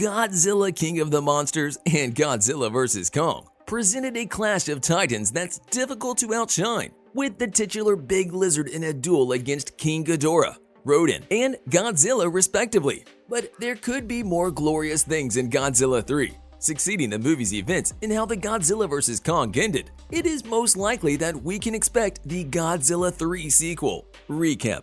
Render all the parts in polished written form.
Godzilla King of the Monsters and Godzilla vs. Kong presented a clash of titans that's difficult to outshine, with the titular big lizard in a duel against King Ghidorah, Rodan, and Godzilla respectively. But there could be more glorious things in Godzilla 3. Succeeding the movie's events and how the Godzilla vs. Kong ended, it is most likely that we can expect the Godzilla 3 sequel. Recap.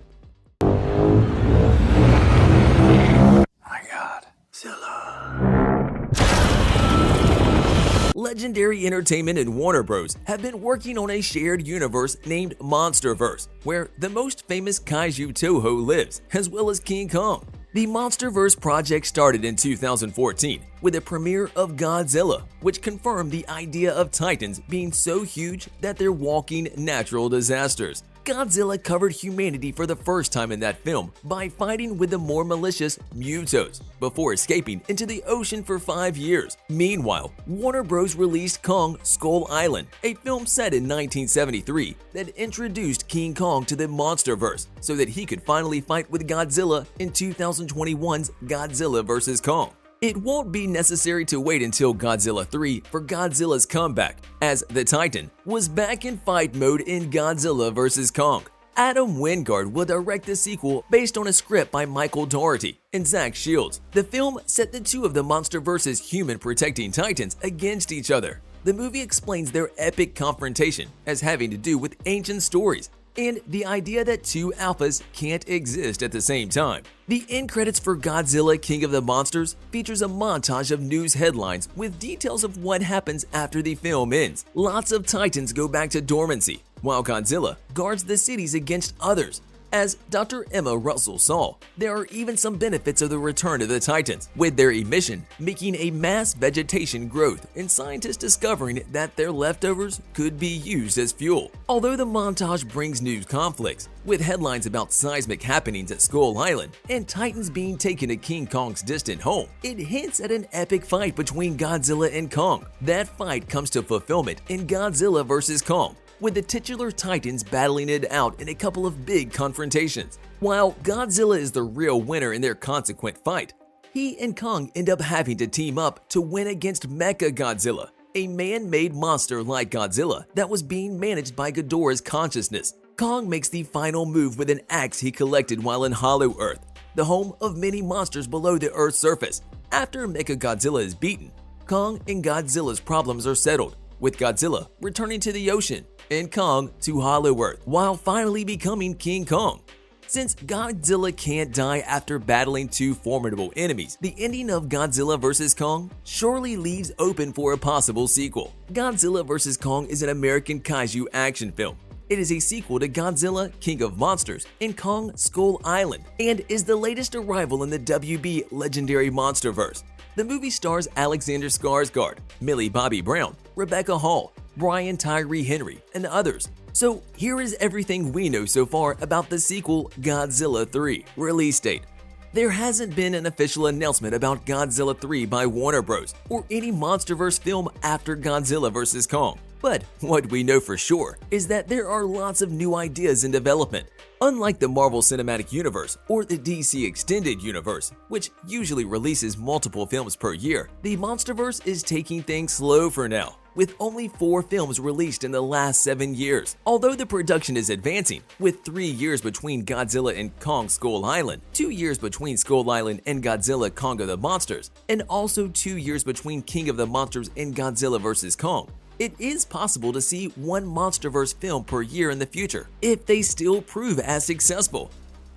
Legendary Entertainment and Warner Bros. Have been working on a shared universe named MonsterVerse, where the most famous kaiju Toho lives, as well as King Kong. The MonsterVerse project started in 2014 with a premiere of Godzilla, which confirmed the idea of titans being so huge that they're walking natural disasters. Godzilla covered humanity for the first time in that film by fighting with the more malicious Mutos before escaping into the ocean for 5 years. Meanwhile, Warner Bros. Released Kong Skull Island, a film set in 1973 that introduced King Kong to the MonsterVerse so that he could finally fight with Godzilla in 2021's Godzilla vs. Kong. It won't be necessary to wait until Godzilla 3 for Godzilla's comeback, as the Titan was back in fight mode in Godzilla vs. Kong. Adam Wingard will direct the sequel based on a script by Michael Dougherty and Zach Shields. The film set the two of the MonsterVerse's human-protecting titans against each other. The movie explains their epic confrontation as having to do with ancient stories and the idea that two alphas can't exist at the same time. The end credits for Godzilla King of the Monsters features a montage of news headlines with details of what happens after the film ends. Lots of titans go back to dormancy, while Godzilla guards the cities against others. As Dr. Emma Russell saw, there are even some benefits of the return of the Titans, with their emission making a mass vegetation growth and scientists discovering that their leftovers could be used as fuel. Although the montage brings news conflicts, with headlines about seismic happenings at Skull Island and Titans being taken to King Kong's distant home, it hints at an epic fight between Godzilla and Kong. That fight comes to fulfillment in Godzilla vs. Kong, with the titular titans battling it out in a couple of big confrontations. While Godzilla is the real winner in their consequent fight, he and Kong end up having to team up to win against Mecha Godzilla, a man-made monster like Godzilla that was being managed by Ghidorah's consciousness. Kong makes the final move with an axe he collected while in Hollow Earth, the home of many monsters below the Earth's surface. After Mecha Godzilla is beaten, Kong and Godzilla's problems are settled, with Godzilla returning to the ocean and Kong to Hollow Earth, while finally becoming King Kong. Since Godzilla can't die after battling two formidable enemies, the ending of Godzilla vs. Kong surely leaves open for a possible sequel. Godzilla vs. Kong is an American kaiju action film. It is a sequel to Godzilla King of Monsters and Kong Skull Island, and is the latest arrival in the WB Legendary MonsterVerse. The movie stars Alexander Skarsgård, Millie Bobby Brown, Rebecca Hall, Brian Tyree Henry, and others. So here is everything we know so far about the sequel Godzilla 3. Release date. There hasn't been an official announcement about Godzilla 3 by Warner Bros. Or any MonsterVerse film after Godzilla vs. Kong. But what we know for sure is that there are lots of new ideas in development. Unlike the Marvel Cinematic Universe or the DC Extended Universe, which usually releases multiple films per year, the MonsterVerse is taking things slow for now, with only 4 films released in the last 7 years. Although the production is advancing, with 3 years between Godzilla and Kong Skull Island, 2 years between Skull Island and Godzilla Kong of the Monsters, and also 2 years between King of the Monsters and Godzilla vs. Kong, it is possible to see one MonsterVerse film per year in the future, if they still prove as successful.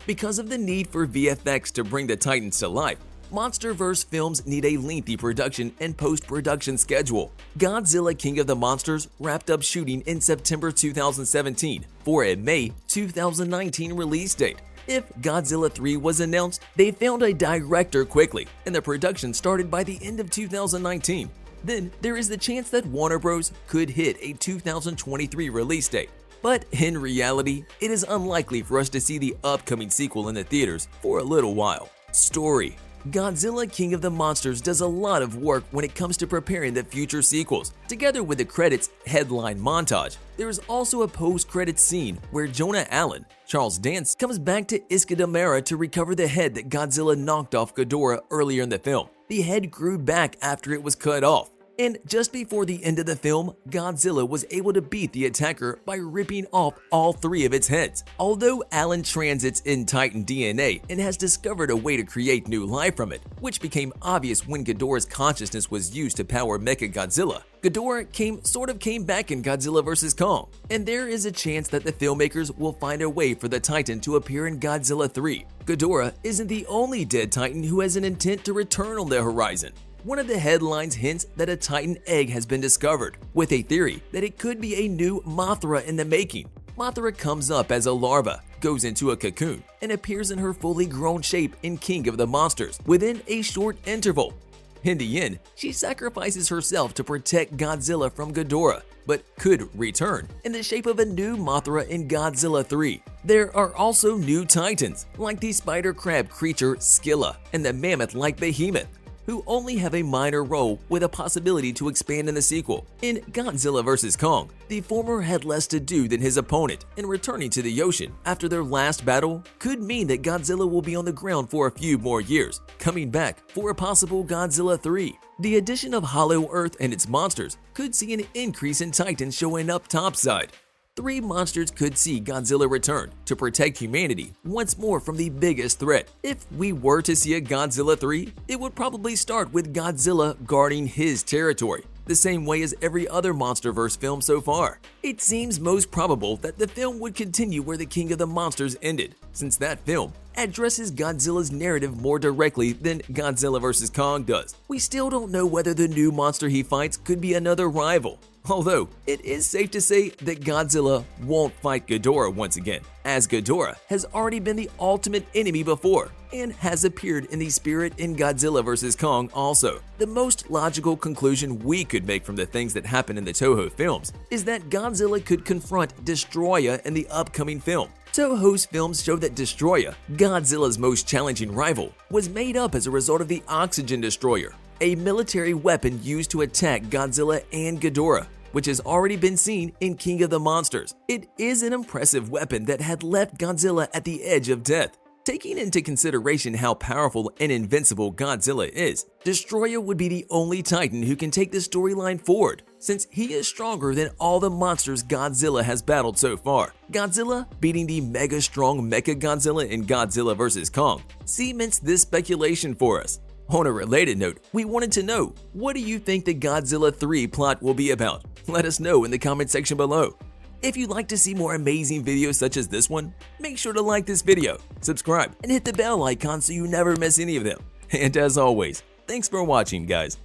Because of the need for VFX to bring the Titans to life, MonsterVerse films need a lengthy production and post-production schedule. Godzilla King of the Monsters wrapped up shooting in September 2017 for a May 2019 release date. If Godzilla 3 was announced, they found a director quickly, and the production started by the end of 2019. Then there is the chance that Warner Bros. Could hit a 2023 release date. But in reality, it is unlikely for us to see the upcoming sequel in the theaters for a little while. Story. Godzilla King of the Monsters does a lot of work when it comes to preparing the future sequels. Together with the credits headline montage, there is also a post-credits scene where Jonah Allen, Charles Dance, comes back to Isca Damara to recover the head that Godzilla knocked off Ghidorah earlier in the film. The head grew back after it was cut off. And just before the end of the film, Godzilla was able to beat the attacker by ripping off all 3 of its heads. Although Allen transits in Titan DNA and has discovered a way to create new life from it, which became obvious when Ghidorah's consciousness was used to power Mechagodzilla, Ghidorah came back in Godzilla vs. Kong, and there is a chance that the filmmakers will find a way for the Titan to appear in Godzilla 3. Ghidorah isn't the only dead Titan who has an intent to return on the horizon. One of the headlines hints that a Titan egg has been discovered, with a theory that it could be a new Mothra in the making. Mothra comes up as a larva, goes into a cocoon, and appears in her fully grown shape in King of the Monsters within a short interval. In the end, she sacrifices herself to protect Godzilla from Ghidorah, but could return in the shape of a new Mothra in Godzilla 3. There are also new Titans, like the spider crab creature Scylla and the mammoth-like Behemoth, who only have a minor role with a possibility to expand in the sequel. In Godzilla vs. Kong, the former had less to do than his opponent, and returning to the ocean after their last battle could mean that Godzilla will be on the ground for a few more years, coming back for a possible Godzilla 3. The addition of Hollow Earth and its monsters could see an increase in Titans showing up topside. 3 monsters could see Godzilla return to protect humanity once more from the biggest threat. If we were to see a Godzilla 3, it would probably start with Godzilla guarding his territory, the same way as every other MonsterVerse film so far. It seems most probable that the film would continue where the King of the Monsters ended, since that film addresses Godzilla's narrative more directly than Godzilla vs. Kong does. We still don't know whether the new monster he fights could be another rival. Although, it is safe to say that Godzilla won't fight Ghidorah once again, as Ghidorah has already been the ultimate enemy before, and has appeared in the spirit in Godzilla vs. Kong also. The most logical conclusion we could make from the things that happen in the Toho films is that Godzilla could confront Destroya in the upcoming film. Toho's films show that Destroya, Godzilla's most challenging rival, was made up as a result of the Oxygen Destroyer, a military weapon used to attack Godzilla and Ghidorah, which has already been seen in King of the Monsters. It is an impressive weapon that had left Godzilla at the edge of death. Taking into consideration how powerful and invincible Godzilla is, Destroya would be the only Titan who can take the storyline forward, since he is stronger than all the monsters Godzilla has battled so far. Godzilla beating the mega-strong Mechagodzilla in Godzilla vs. Kong cements this speculation for us. On a related note, we wanted to know, what do you think the Godzilla 3 plot will be about? Let us know in the comment section below. If you'd like to see more amazing videos such as this one, make sure to like this video, subscribe, and hit the bell icon so you never miss any of them. And as always, thanks for watching, guys.